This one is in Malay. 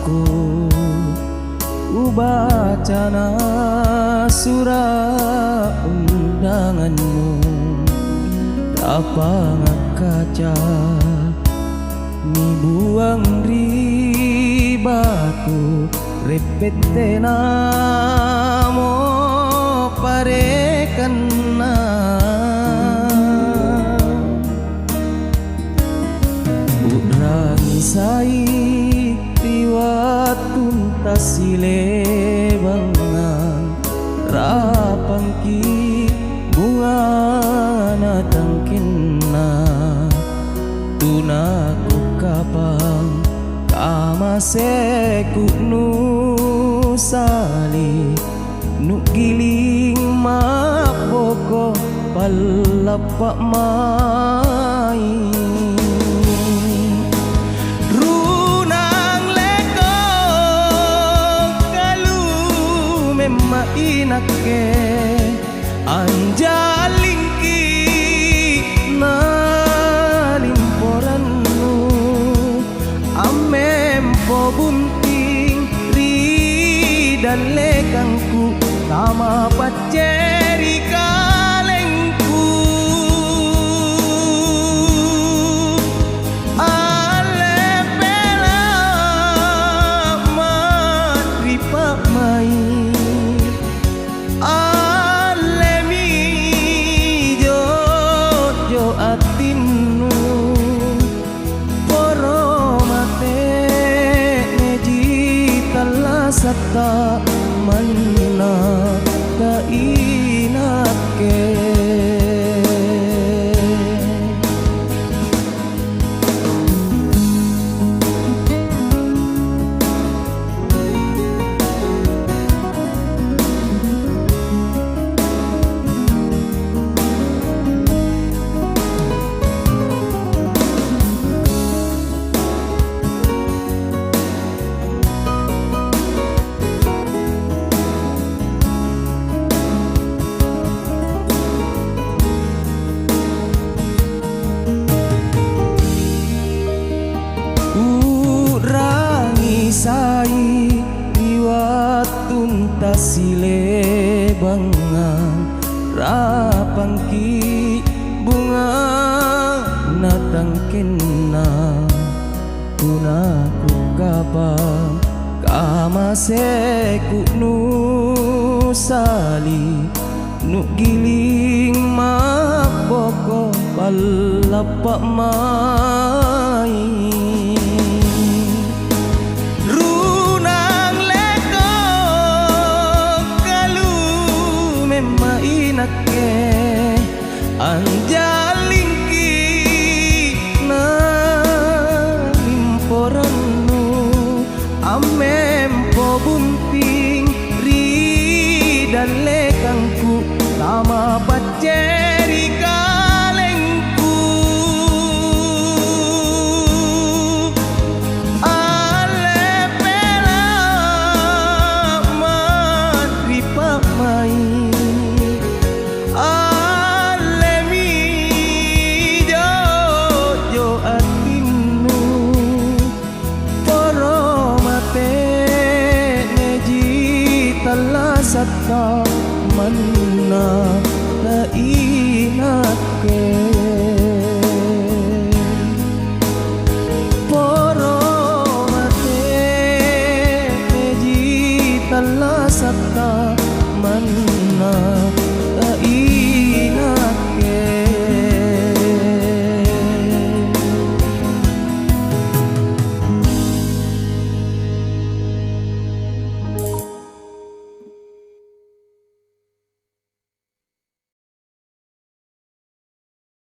aku ubacana surat undanganmu lapangan kaca mi buang ribatu repete namo parekana urang sai riwatun tasile bangan rapangki bunga na tangkinna tunaku kapang kamaseku nu sali nu giling mapoko palapak mai runang leko kalu memainake anjalingki nalimporannu amempo bunting dan lekangku nama paceri kalengku ale pela matripa mai ale mi jo atinu poro mate neji talasata manna kainake sai riwatun tasile bangan rapangki bunga natangkinna tunaku kapang kamaseku nu sali nu giling mapoko palapak mai anjalingki nalimporannu amempo bunting ri dan lekangku nama paceri kalengku ale pela matripa mai satta manna kainake